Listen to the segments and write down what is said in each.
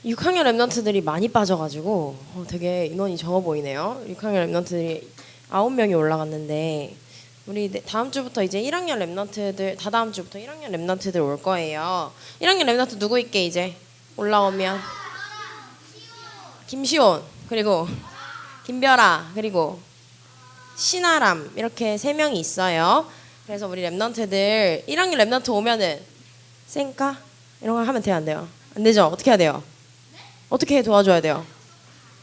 6학년 랩런트들이 많이 빠져가지고 되게 인원이 적어 보이네요. 6학년 랩런트들이 9명이 올라갔는데 우리 다음 주부터 이제 1학년 랩런트들 다다음 주부터 1학년 랩런트들 올 거예요. 1학년 랩런트 누구 있게 이제 올라오면 김시온 그리고 김별아 그리고 신아람 이렇게 3명이 있어요. 그래서 우리 랩런트들 1학년 랩런트 오면은 쌩까 이런 거 하면 돼요 안 돼요? 안 되죠? 어떻게 해야 돼요? 어떻게 도와줘야 돼요?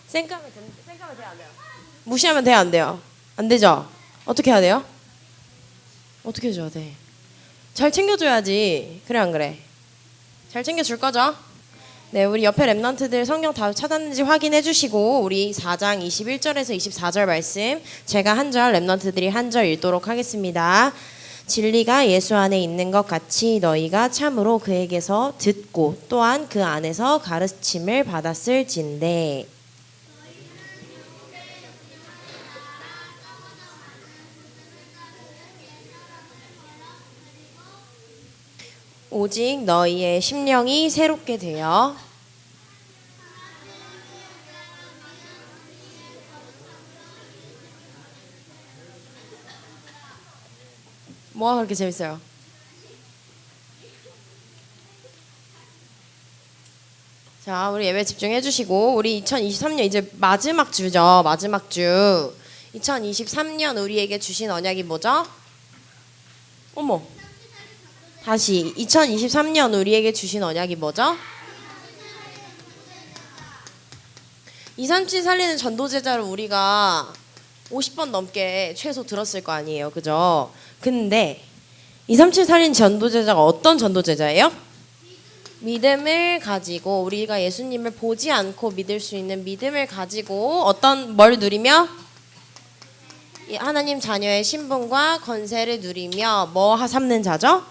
쌩까면 돼요 안 돼요? 무시하면 돼요 안 돼요? 안 되죠? 어떻게 해야 돼요? 어떻게 해줘야 돼? 잘 챙겨줘야지. 그래 안 그래? 잘 챙겨줄 거죠? 네, 우리 옆에 랩런트들 성경 다 찾았는지 확인해 주시고 우리 4장 21절에서 24절 말씀 제가 한 절 랩런트들이 한 절 읽도록 하겠습니다. 진리가 예수 안에 있는 것 같이 너희가 참으로 그에게서 듣고 또한 그 안에서 가르침을 받았을진대. 오직 너희의 심령이 새롭게 되어 뭐가 그렇게 재밌어요? 자, 우리 예배 집중해 주시고 우리 2023년 이제 마지막 주죠. 마지막 주. 2023년 우리에게 주신 언약이 뭐죠? 어머. 다시 2023년 우리에게 주신 언약이 뭐죠? 237 살리는 전도제자를 우리가 50번 넘게 최소 들었을 거 아니에요. 그죠? 근데 237 살린 전도제자가 어떤 전도제자예요? 믿음을 가지고 우리가 예수님을 보지 않고 믿을 수 있는 믿음을 가지고 어떤 뭘 누리며 하나님 자녀의 신분과 권세를 누리며 뭐 삼는 자죠?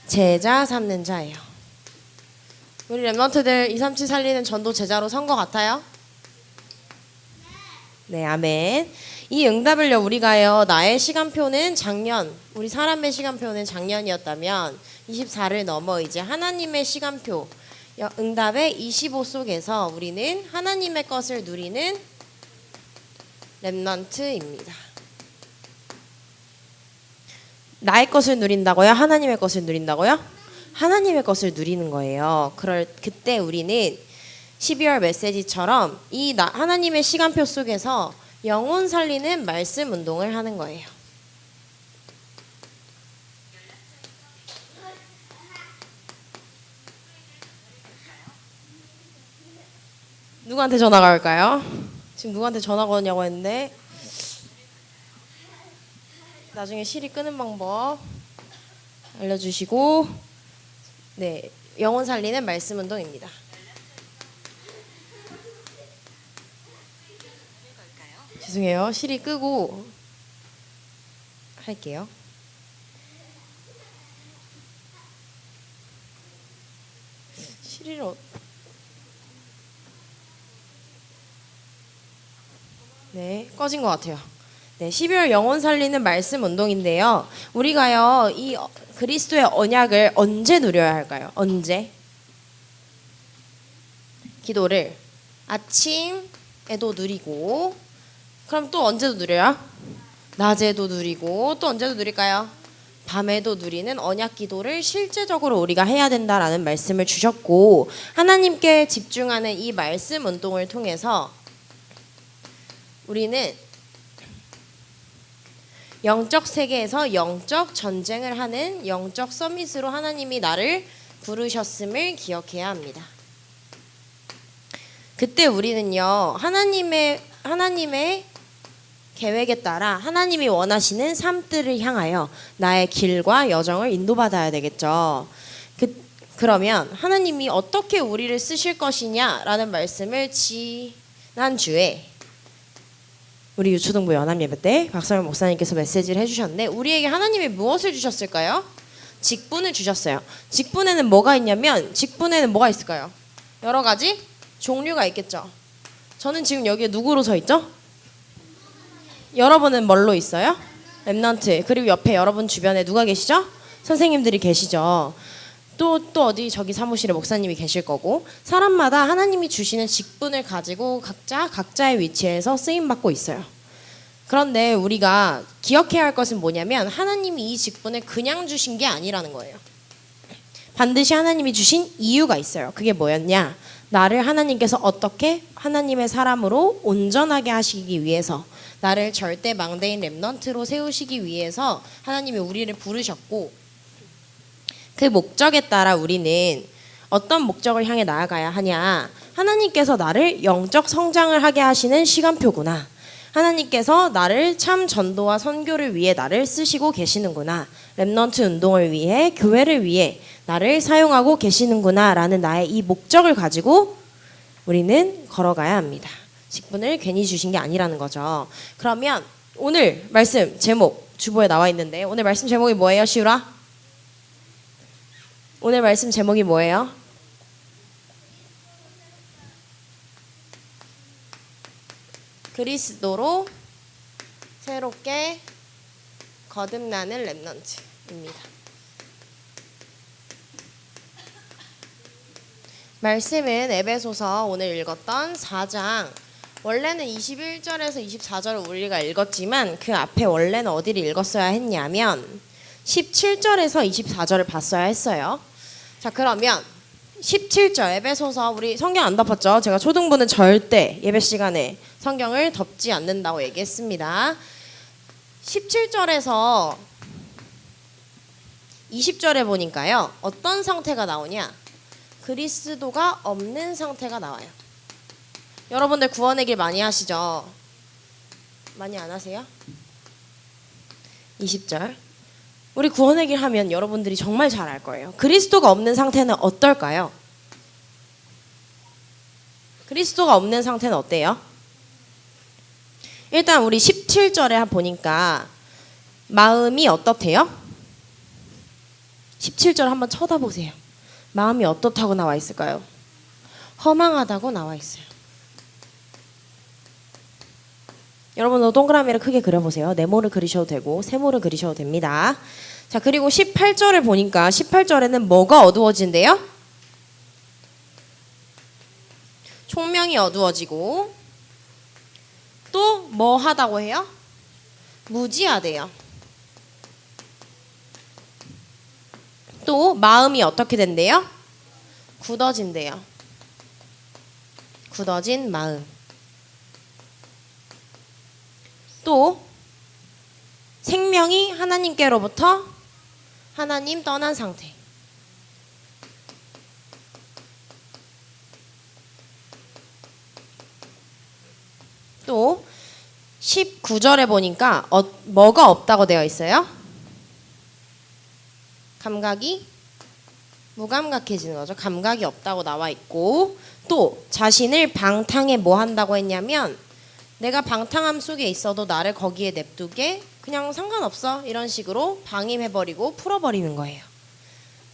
제자 삼는 자예요. 우리 랩런트들 237 살리는 전도 제자로 선 것 같아요? 네, 아멘. 이 응답을요 우리가요 나의 시간표는 작년 우리 사람의 시간표는 작년이었다면 24를 넘어 이제 하나님의 시간표 응답의 25 속에서 우리는 하나님의 것을 누리는 랩런트입니다. 나의 것을 누린다고요? 하나님의 것을 누린다고요? 하나님의 것을 누리는 거예요. 그때 우리는 12월 메시지처럼 이 하나님의 시간표 속에서 영혼 살리는 말씀 운동을 하는 거예요. 누구한테 전화가 올까요? 지금 누구한테 전화가 오냐고 했는데 나중에 시리 끄는 방법 알려주시고 네, 영혼 살리는 말씀 운동입니다. 죄송해요. 시리 끄고 할게요. 시리를 네, 꺼진 것 같아요. 네, 12월 영혼 살리는 말씀 운동인데요. 우리가요, 이 그리스도의 언약을 언제 누려야 할까요? 언제? 기도를 아침에도 누리고 그럼 또 언제도 누려요? 낮에도 누리고 또 언제도 누릴까요? 밤에도 누리는 언약 기도를 실제적으로 우리가 해야 된다라는 말씀을 주셨고 하나님께 집중하는 이 말씀 운동을 통해서 우리는 영적 세계에서 영적 전쟁을 하는 영적 서밋으로 하나님이 나를 부르셨음을 기억해야 합니다. 그때 우리는요 하나님의 계획에 따라 하나님이 원하시는 삶들을 향하여 나의 길과 여정을 인도받아야 되겠죠. 그러면 하나님이 어떻게 우리를 쓰실 것이냐라는 말씀을 지난주에 우리 유초등부 연합예배 때 박사님 목사님께서 메시지를 해주셨는데 우리에게 하나님이 무엇을 주셨을까요? 직분을 주셨어요. 직분에는 뭐가 있냐면 직분에는 뭐가 있을까요? 여러 가지 종류가 있겠죠. 저는 지금 여기에 누구로 서 있죠? 여러분은 뭘로 있어요? 랩런트. 그리고 옆에 여러분 주변에 누가 계시죠? 선생님들이 계시죠. 또 어디 저기 사무실에 목사님이 계실 거고 사람마다 하나님이 주시는 직분을 가지고 각자의 위치에서 쓰임 받고 있어요. 그런데 우리가 기억해야 할 것은 뭐냐면 하나님이 이 직분을 그냥 주신 게 아니라는 거예요. 반드시 하나님이 주신 이유가 있어요. 그게 뭐였냐? 나를 하나님께서 어떻게 하나님의 사람으로 온전하게 하시기 위해서, 나를 절대 망대인 렘넌트로 세우시기 위해서 하나님이 우리를 부르셨고, 그 목적에 따라 우리는 어떤 목적을 향해 나아가야 하냐? 하나님께서 나를 영적 성장을 하게 하시는 시간표구나. 하나님께서 나를 참 전도와 선교를 위해 나를 쓰시고 계시는구나. 렘넌트 운동을 위해, 교회를 위해 나를 사용하고 계시는구나 라는 나의 이 목적을 가지고 우리는 걸어가야 합니다. 직분을 괜히 주신 게 아니라는 거죠. 그러면 오늘 말씀 제목 주보에 나와 있는데, 오늘 말씀 제목이 뭐예요, 시우라? 오늘 말씀 제목이 뭐예요? 그리스도로 새롭게 거듭나는 렘넌트입니다. 말씀은 에베소서 오늘 읽었던 4장, 원래는 21절에서 24절을 우리가 읽었지만 그 앞에 원래는 어디를 읽었어야 했냐면 17절에서 24절을 봤어야 했어요. 자, 그러면 17절 에베소서, 우리 성경 안 덮었죠? 제가 초등부는 절대 예배 시간에 성경을 덮지 않는다고 얘기했습니다. 17절에서 20절에 보니까요, 어떤 상태가 나오냐? 그리스도가 없는 상태가 나와요. 여러분들 구원의 길 많이 하시죠? 많이 안 하세요? 20절. 우리 구원의 길 하면 여러분들이 정말 잘 알 거예요. 그리스도가 없는 상태는 어떨까요? 그리스도가 없는 상태는 어때요? 일단 우리 17절에 보니까 마음이 어떻대요? 17절 한번 쳐다보세요. 마음이 어떻다고 나와 있을까요? 허망하다고 나와 있어요. 여러분도 동그라미를 크게 그려보세요. 네모를 그리셔도 되고 세모를 그리셔도 됩니다. 자, 그리고 18절을 보니까 18절에는 뭐가 어두워진대요? 총명이 어두워지고, 또 뭐 하다고 해요? 무지하대요. 또 마음이 어떻게 된대요? 굳어진대요. 굳어진 마음. 또 생명이 하나님께로부터 하나님 떠난 상태. 또 19절에 보니까 뭐가 없다고 되어 있어요? 감각이 무감각해지는 거죠. 감각이 없다고 나와 있고, 또 자신을 방탕에 뭐 한다고 했냐면, 내가 방탕함 속에 있어도 나를 거기에 냅두게 그냥 상관없어 이런 식으로 방임해버리고 풀어버리는 거예요.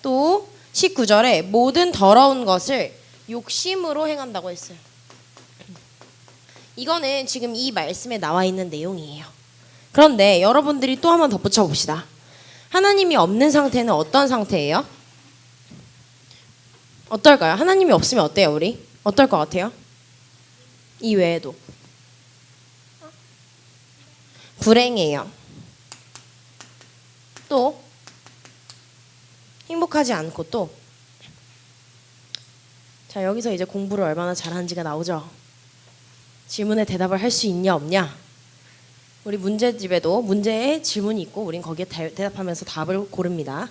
또 19절에 모든 더러운 것을 욕심으로 행한다고 했어요. 이거는 지금 이 말씀에 나와 있는 내용이에요. 그런데 여러분들이 또 한번 덧붙여 봅시다. 하나님이 없는 상태는 어떤 상태예요? 어떨까요? 하나님이 없으면 어때요, 우리? 어떨 것 같아요? 이 외에도 불행해요. 또 행복하지 않고, 또 자, 여기서 이제 공부를 얼마나 잘하는지가 나오죠. 질문에 대답을 할 수 있냐 없냐. 우리 문제집에도 문제에 질문이 있고 우린 거기에 대답하면서 답을 고릅니다.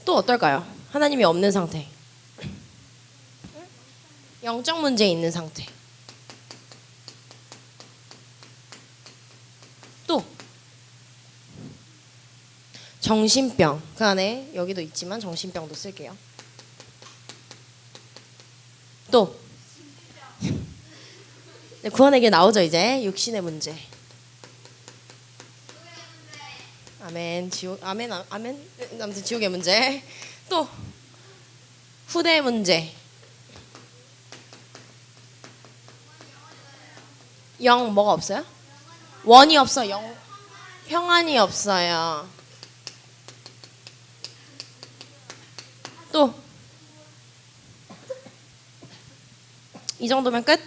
또 어떨까요? 하나님이 없는 상태. 영적 문제에 있는 상태. 또 정신병. 그 안에 여기도 있지만 정신병도 쓸게요. 또 구원의 길 나오죠. 이제 육신의 문제. 아멘. 아멘. 아무튼 지옥의 문제. 또 후대의 문제. 영 뭐가 없어요? 원이 없어. 영 평안이 없어요. 이 정도면 끝?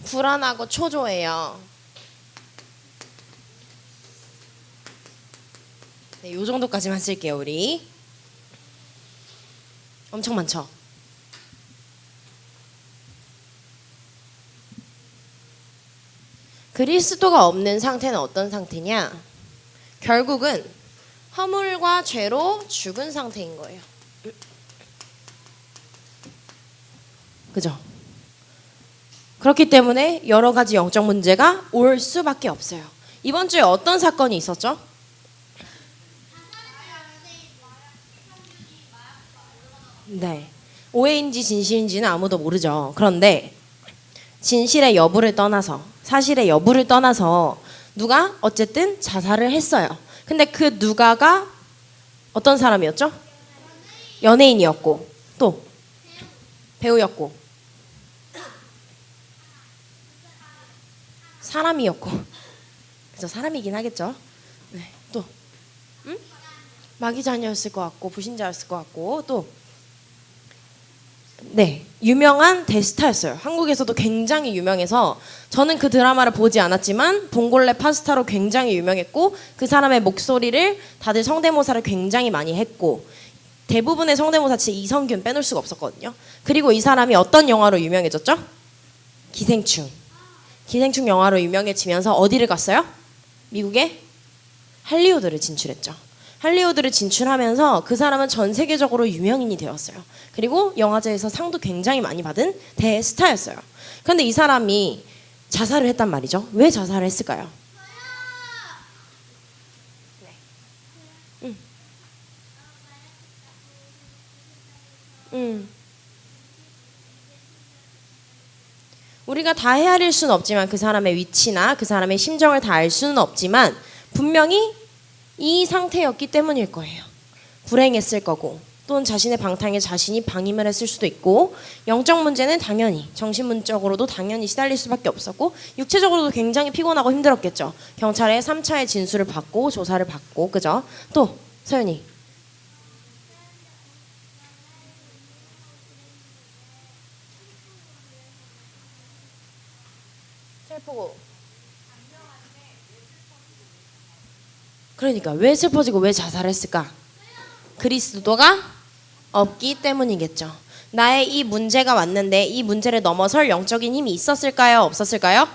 불안하고 초조해요. 네, 요 정도까지만 쓸게요, 우리. 엄청 많죠? 그리스도가 없는 상태는 어떤 상태냐? 결국은 허물과 죄로 죽은 상태인 거예요. 그죠? 그렇기 때문에 여러 가지 영적 문제가 올 수밖에 없어요. 이번 주에 어떤 사건이 있었죠? 네. 오해인지 진실인지는 아무도 모르죠. 그런데 진실의 여부를 떠나서, 사실의 여부를 떠나서 누가 어쨌든 자살을 했어요. 근데 그 누가가 어떤 사람이었죠? 연예인이었고, 또 배우였고, 사람이었고, 그래서 사람이긴 하겠죠. 네, 또 마귀자녀였을 것 같고, 불신자였을 것 같고, 또 네, 유명한 대스타였어요. 한국에서도 굉장히 유명해서 저는 그 드라마를 보지 않았지만 봉골레 파스타로 굉장히 유명했고, 그 사람의 목소리를 다들 성대모사를 굉장히 많이 했고, 대부분의 성대모사 진짜 이성균 빼놓을 수가 없었거든요. 그리고 이 사람이 어떤 영화로 유명해졌죠? 기생충. 기생충 영화로 유명해지면서 어디를 갔어요? 미국의 할리우드를 진출했죠. 할리우드를 진출하면서 그 사람은 전 세계적으로 유명인이 되었어요. 그리고 영화제에서 상도 굉장히 많이 받은 대스타였어요. 그런데 이 사람이 자살을 했단 말이죠. 왜 자살을 했을까요? 우리가 다 헤아릴 수는 없지만, 그 사람의 위치나 그 사람의 심정을 다 알 수는 없지만 분명히 이 상태였기 때문일 거예요. 불행했을 거고, 또는 자신의 방탕에 자신이 방임을 했을 수도 있고, 영적 문제는 당연히, 정신문적으로도 당연히 시달릴 수밖에 없었고, 육체적으로도 굉장히 피곤하고 힘들었겠죠. 경찰에 3차의 진술을 받고 조사를 받고, 그죠? 또 서윤이. 슬프고. 그러니까 왜 슬퍼지고 왜 자살했을까? 그리스도가 없기 때문이겠죠. 나의 이 문제가 왔는데 이 문제를 넘어설 영적인 힘이 있었을까요? 없었을까요?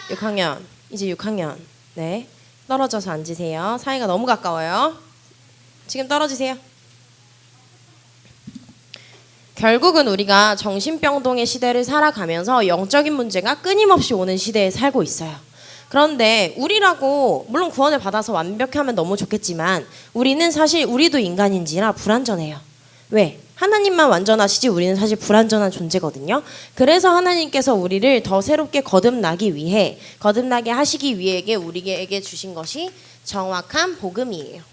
6학년. 이제 6학년. 네. 떨어져서 앉으세요. 사이가 너무 가까워요. 지금 떨어지세요. 결국은 우리가 정신병동의 시대를 살아가면서 영적인 문제가 끊임없이 오는 시대에 살고 있어요. 그런데 우리라고 물론 구원을 받아서 완벽히 하면 너무 좋겠지만, 우리는 사실 우리도 인간인지라 불완전해요. 왜? 하나님만 완전하시지 우리는 사실 불완전한 존재거든요. 그래서 하나님께서 우리를 더 새롭게 거듭나게 하시기 위해 우리에게 주신 것이 정확한 복음이에요.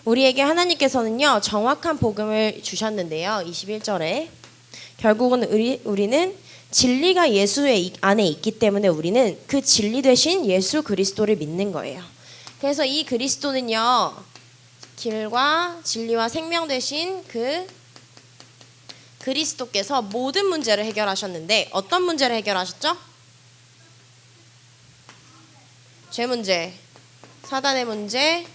우리에게 하나님께서는요, 정확한 복음을 주셨는데요. 21절에 결국은 우리는 진리가 예수 안에 있기 때문에 우리는 그 진리 되신 예수 그리스도를 믿는 거예요. 그래서 이 그리스도는요, 길과 진리와 생명 되신 그 그리스도께서 모든 문제를 해결하셨는데, 어떤 문제를 해결하셨죠? 죄 문제, 사단의 문제,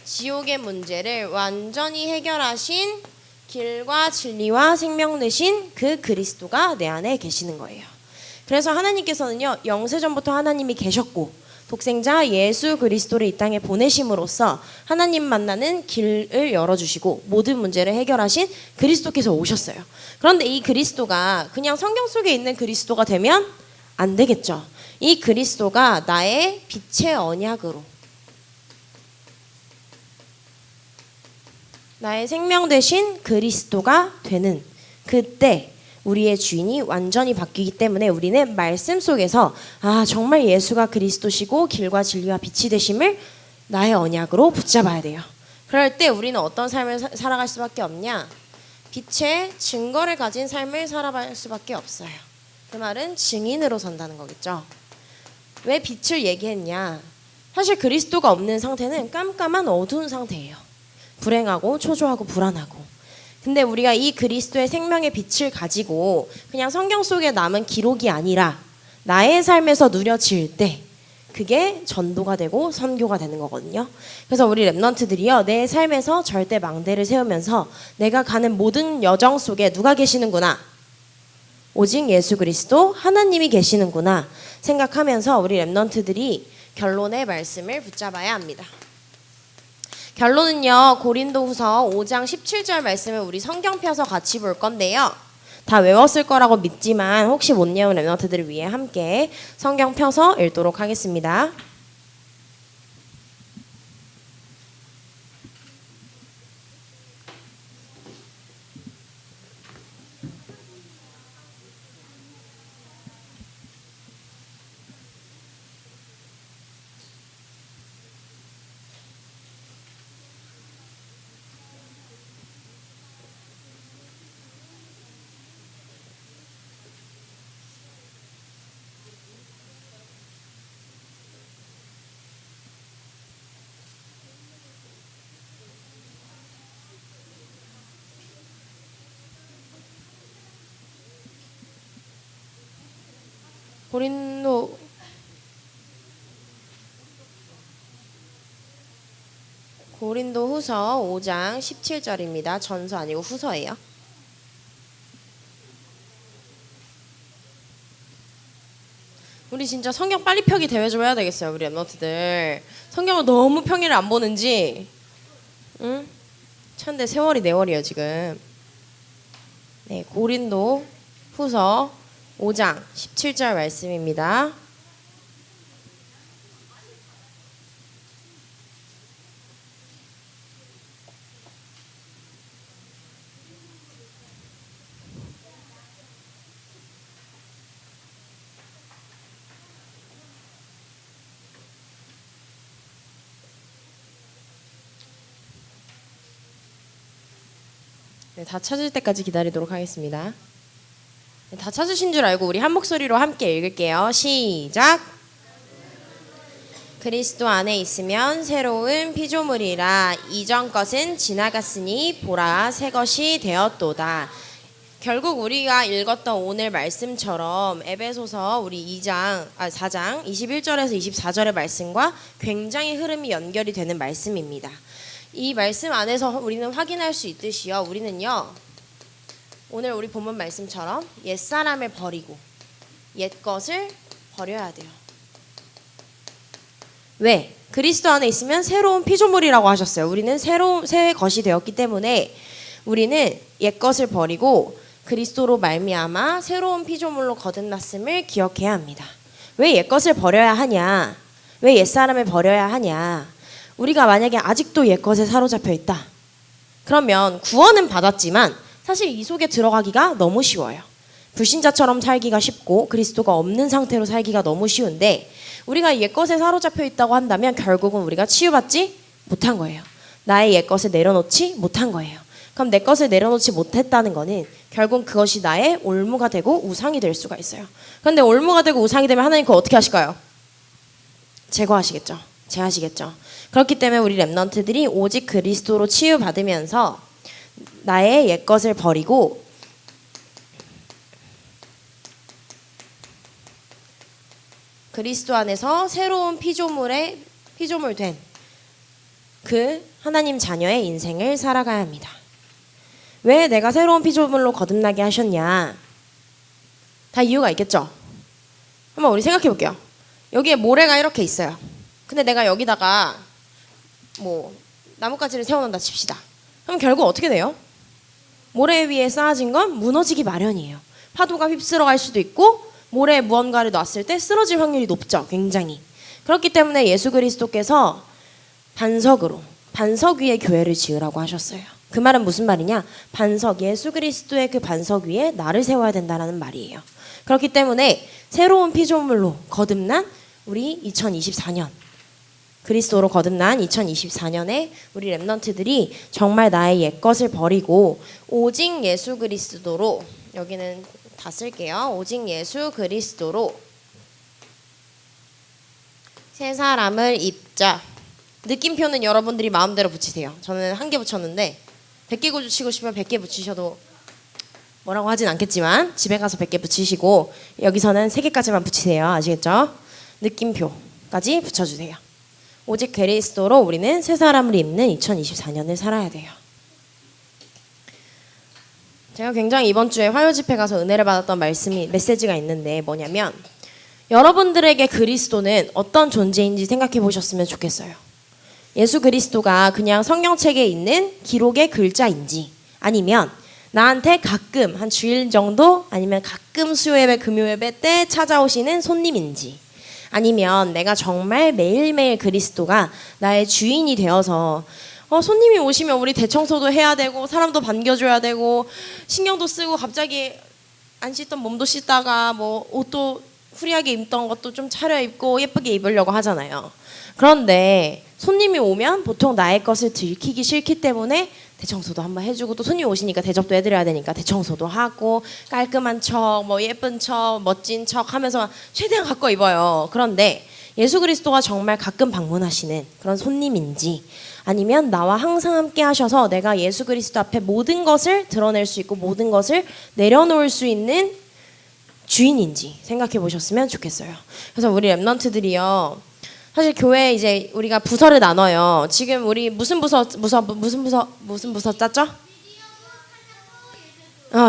지옥의 문제를 완전히 해결하신 길과 진리와 생명 되신 그 그리스도가 내 안에 계시는 거예요. 그래서 하나님께서는요, 영세전부터 하나님이 계셨고 독생자 예수 그리스도를 이 땅에 보내심으로써 하나님 만나는 길을 열어주시고 모든 문제를 해결하신 그리스도께서 오셨어요. 그런데 이 그리스도가 그냥 성경 속에 있는 그리스도가 되면 안 되겠죠. 이 그리스도가 나의 빛의 언약으로, 나의 생명 되신 그리스도가 되는 그때 우리의 주인이 완전히 바뀌기 때문에 우리는 말씀 속에서 정말 예수가 그리스도시고 길과 진리와 빛이 되심을 나의 언약으로 붙잡아야 돼요. 그럴 때 우리는 어떤 삶을 살아갈 수밖에 없냐? 빛의 증거를 가진 삶을 살아갈 수밖에 없어요. 그 말은 증인으로 선다는 거겠죠. 왜 빛을 얘기했냐? 사실 그리스도가 없는 상태는 깜깜한 어두운 상태예요. 불행하고 초조하고 불안하고. 근데 우리가 이 그리스도의 생명의 빛을 가지고 그냥 성경 속에 남은 기록이 아니라 나의 삶에서 누려질 때 그게 전도가 되고 선교가 되는 거거든요. 그래서 우리 랩넌트들이요, 내 삶에서 절대 망대를 세우면서 내가 가는 모든 여정 속에 누가 계시는구나, 오직 예수 그리스도 하나님이 계시는구나 생각하면서 우리 랩넌트들이 결론의 말씀을 붙잡아야 합니다. 결론은요, 고린도후서 5장 17절 말씀을 우리 성경 펴서 같이 볼 건데요. 다 외웠을 거라고 믿지만 혹시 못 외운 랩넌트들을 위해 함께 성경 펴서 읽도록 하겠습니다. 고린도후서 5장 17절입니다. 전서 아니고 후서예요. 우리 진짜 성경 빨리 펴기 대회 좀 해야 되겠어요. 우리 랩너트들 성경을 너무 평일을 안 보는지, 응? 천대 세월이 네월이에요 지금. 네, 고린도 후서 5장 17절 말씀입니다. 네, 다 찾을 때까지 기다리도록 하겠습니다. 네, 다 찾으신 줄 알고 우리 한 목소리로 함께 읽을게요. 시작. 그리스도 안에 있으면 새로운 피조물이라 이전 것은 지나갔으니 보라 새 것이 되었도다. 결국 우리가 읽었던 오늘 말씀처럼 에베소서 우리 4장 21절에서 24절의 말씀과 굉장히 흐름이 연결이 되는 말씀입니다. 이 말씀 안에서 우리는 확인할 수 있듯이요, 우리는요 오늘 우리 본문 말씀처럼 옛사람을 버리고 옛것을 버려야 돼요. 왜? 그리스도 안에 있으면 새로운 피조물이라고 하셨어요. 우리는 새 것이 되었기 때문에 우리는 옛것을 버리고 그리스도로 말미암아 새로운 피조물로 거듭났음을 기억해야 합니다. 왜 옛것을 버려야 하냐? 왜 옛사람을 버려야 하냐? 우리가 만약에 아직도 옛것에 사로잡혀 있다, 그러면 구원은 받았지만 사실 이 속에 들어가기가 너무 쉬워요. 불신자처럼 살기가 쉽고 그리스도가 없는 상태로 살기가 너무 쉬운데, 우리가 옛것에 사로잡혀 있다고 한다면 결국은 우리가 치유받지 못한 거예요. 나의 옛것을 내려놓지 못한 거예요. 그럼 내 것을 내려놓지 못했다는 거는 결국 그것이 나의 올무가 되고 우상이 될 수가 있어요. 그런데 올무가 되고 우상이 되면 하나님 그거 어떻게 하실까요? 제거하시겠죠. 제하시겠죠. 그렇기 때문에 우리 랩넌트들이 오직 그리스도로 치유받으면서 나의 옛것을 버리고 그리스도 안에서 새로운 피조물 된 그 하나님 자녀의 인생을 살아가야 합니다. 왜 내가 새로운 피조물로 거듭나게 하셨냐? 다 이유가 있겠죠. 한번 우리 생각해 볼게요. 여기에 모래가 이렇게 있어요. 근데 내가 여기다가 나뭇가지를 세워놓는다 칩시다. 그럼 결국 어떻게 돼요? 모래 위에 쌓아진 건 무너지기 마련이에요. 파도가 휩쓸어 갈 수도 있고 모래에 무언가를 놨을 때 쓰러질 확률이 높죠. 굉장히. 그렇기 때문에 예수 그리스도께서 반석 위에 교회를 지으라고 하셨어요. 그 말은 무슨 말이냐? 예수 그리스도의 그 반석 위에 나를 세워야 된다는 말이에요. 그렇기 때문에 새로운 피조물로 거듭난 우리 2024년, 그리스도로 거듭난 2024년에 우리 랩넌트들이 정말 나의 옛것을 버리고 오직 예수 그리스도로, 여기는 다 쓸게요. 오직 예수 그리스도로 새 사람을 입자. 느낌표는 여러분들이 마음대로 붙이세요. 저는 한 개 붙였는데 100개 붙이고 싶으면 100개 붙이셔도 뭐라고 하진 않겠지만 집에 가서 100개 붙이시고 여기서는 3개까지만 붙이세요. 아시겠죠? 느낌표까지 붙여주세요. 오직 그리스도로 우리는 새 사람을 입는 2024년을 살아야 돼요. 제가 굉장히 이번 주에 화요 집회 가서 은혜를 받았던 메시지가 있는데 뭐냐면 여러분들에게 그리스도는 어떤 존재인지 생각해 보셨으면 좋겠어요. 예수 그리스도가 그냥 성경책에 있는 기록의 글자인지 아니면 나한테 가끔 한 주일 정도 아니면 가끔 수요예배 금요예배 때 찾아오시는 손님인지 아니면 내가 정말 매일매일 그리스도가 나의 주인이 되어서 손님이 오시면 우리 대청소도 해야 되고 사람도 반겨줘야 되고 신경도 쓰고 갑자기 안 씻던 몸도 씻다가 뭐 옷도 후리하게 입던 것도 좀 차려입고 예쁘게 입으려고 하잖아요. 그런데 손님이 오면 보통 나의 것을 들키기 싫기 때문에 대청소도 한번 해주고 또 손님 오시니까 대접도 해드려야 되니까 대청소도 하고 깔끔한 척, 뭐 예쁜 척, 멋진 척 하면서 최대한 갖고 입어요. 그런데 예수 그리스도가 정말 가끔 방문하시는 그런 손님인지 아니면 나와 항상 함께 하셔서 내가 예수 그리스도 앞에 모든 것을 드러낼 수 있고 모든 것을 내려놓을 수 있는 주인인지 생각해 보셨으면 좋겠어요. 그래서 우리 랩런트들이요. 사실 교회 이제 우리가 부서를 나눠요. 지금 우리 무슨 부서 짰죠?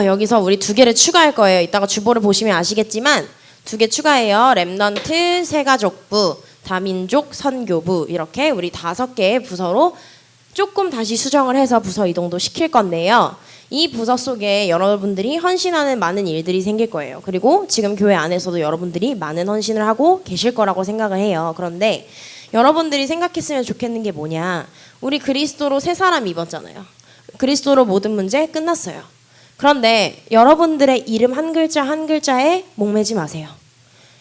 여기서 우리 2개를 추가할 거예요. 이따가 주보를 보시면 아시겠지만 2개 추가해요. 랩런트, 새가족부, 다민족, 선교부 이렇게 우리 5개의 부서로 조금 다시 수정을 해서 부서 이동도 시킬 건데요. 이 부서 속에 여러분들이 헌신하는 많은 일들이 생길 거예요. 그리고 지금 교회 안에서도 여러분들이 많은 헌신을 하고 계실 거라고 생각을 해요. 그런데 여러분들이 생각했으면 좋겠는 게 뭐냐. 우리 그리스도로 새 사람 입었잖아요. 그리스도로 모든 문제 끝났어요. 그런데 여러분들의 이름 한 글자 한 글자에 목매지 마세요.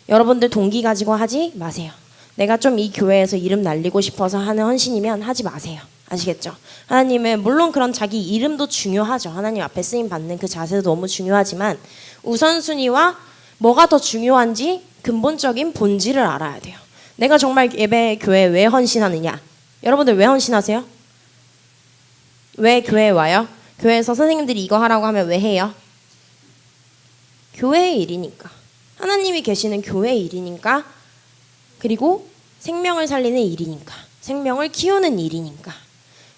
여러분들 동기 가지고 하지 마세요. 내가 좀 이 교회에서 이름 날리고 싶어서 하는 헌신이면 하지 마세요. 아시겠죠? 하나님은 물론 그런 자기 이름도 중요하죠. 하나님 앞에 쓰임 받는 그 자세도 너무 중요하지만 우선순위와 뭐가 더 중요한지 근본적인 본질을 알아야 돼요. 내가 정말 예배 교회에 왜 헌신하느냐? 여러분들 왜 헌신하세요? 왜 교회에 와요? 교회에서 선생님들이 이거 하라고 하면 왜 해요? 교회의 일이니까. 하나님이 계시는 교회의 일이니까. 그리고 생명을 살리는 일이니까. 생명을 키우는 일이니까.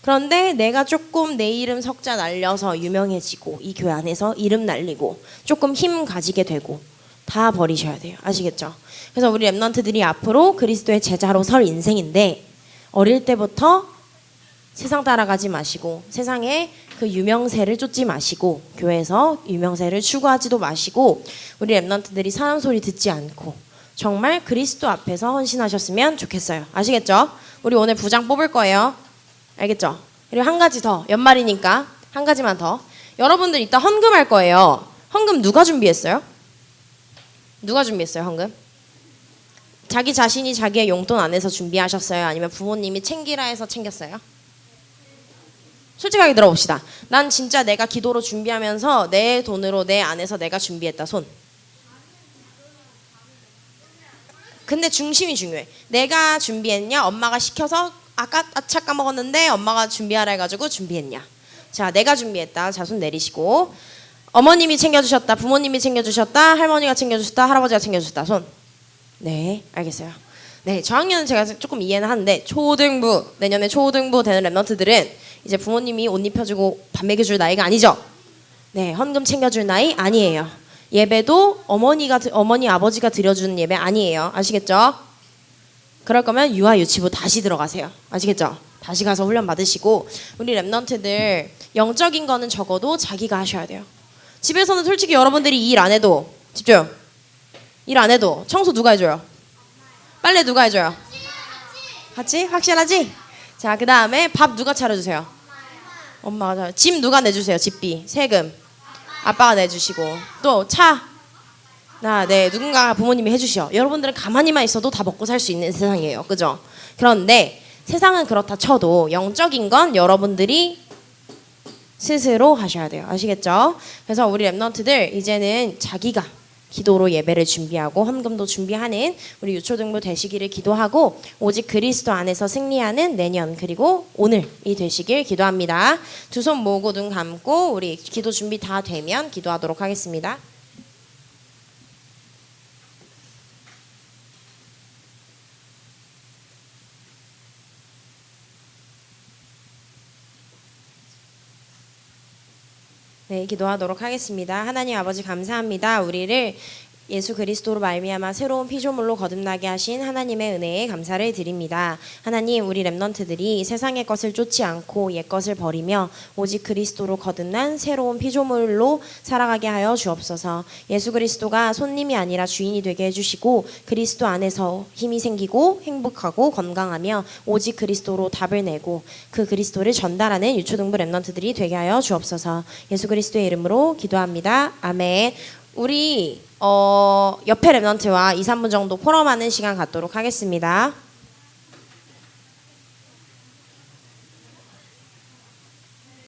그런데 내가 조금 내 이름 석자 날려서 유명해지고 이 교회 안에서 이름 날리고 조금 힘 가지게 되고 다 버리셔야 돼요. 아시겠죠? 그래서 우리 랩런트들이 앞으로 그리스도의 제자로 설 인생인데 어릴 때부터 세상 따라가지 마시고 세상에 그 유명세를 쫓지 마시고 교회에서 유명세를 추구하지도 마시고 우리 랩런트들이 사람 소리 듣지 않고 정말 그리스도 앞에서 헌신하셨으면 좋겠어요. 아시겠죠? 우리 오늘 부장 뽑을 거예요. 알겠죠? 그리고 한 가지 더. 연말이니까 한 가지만 더. 여러분들 이따 헌금할 거예요. 헌금 누가 준비했어요? 누가 준비했어요? 헌금? 자기 자신이 자기의 용돈 안에서 준비하셨어요? 아니면 부모님이 챙기라 해서 챙겼어요? 솔직하게 들어봅시다. 난 진짜 내가 기도로 준비하면서 내 돈으로 내 안에서 내가 준비했다. 손. 근데 중심이 중요해. 내가 준비했냐? 엄마가 시켜서 아까 아차 까먹었는데 엄마가 준비하라 해가지고 준비했냐? 자, 내가 준비했다. 자, 손 내리시고. 어머님이 챙겨주셨다. 부모님이 챙겨주셨다. 할머니가 챙겨주셨다. 할아버지가 챙겨주셨다. 손. 네, 알겠어요. 네, 저학년은 제가 조금 이해는 하는데 초등부, 내년에 초등부 되는 랩런트들은 이제 부모님이 옷 입혀주고 밥 먹여줄 나이가 아니죠. 네, 헌금 챙겨줄 나이 아니에요. 예배도 어머니 아버지가 드려주는 예배 아니에요. 아시겠죠? 그럴 거면 유아 유치부 다시 들어가세요. 아시겠죠? 다시 가서 훈련 받으시고 우리 랩런트들 영적인 거는 적어도 자기가 하셔야 돼요. 집에서는 솔직히 여러분들이 일 안 해도 집중. 일 안 해도 청소 누가 해줘요? 빨래 누가 해줘요? 같이? 확실하지? 자, 그 다음에 밥 누가 차려주세요? 엄마가. 집 누가 내주세요? 집비, 세금 아빠가 내주시고 또 차. 네, 누군가 부모님이 해주셔. 여러분들은 가만히만 있어도 다 먹고 살 수 있는 세상이에요. 그죠? 그런데 세상은 그렇다 쳐도 영적인 건 여러분들이 스스로 하셔야 돼요. 아시겠죠? 그래서 우리 랩런트들 이제는 자기가 기도로 예배를 준비하고 헌금도 준비하는 우리 유초등부 되시기를 기도하고 오직 그리스도 안에서 승리하는 내년 그리고 오늘이 되시길 기도합니다. 두 손 모으고 눈 감고 우리 기도 준비 다 되면 기도하도록 하겠습니다. 네, 기도하도록 하겠습니다. 하나님 아버지 감사합니다. 우리를 예수 그리스도로 말미암아 새로운 피조물로 거듭나게 하신 하나님의 은혜에 감사를 드립니다. 하나님, 우리 렘넌트들이 세상의 것을 쫓지 않고 옛 것을 버리며 오직 그리스도로 거듭난 새로운 피조물로 살아가게 하여 주옵소서. 예수 그리스도가 손님이 아니라 주인이 되게 해주시고 그리스도 안에서 힘이 생기고 행복하고 건강하며 오직 그리스도로 답을 내고 그 그리스도를 전달하는 유초등부 렘넌트들이 되게 하여 주옵소서. 예수 그리스도의 이름으로 기도합니다. 아멘. 우리 옆에 렘넌트와 2, 3분 정도 포럼하는 시간 갖도록 하겠습니다.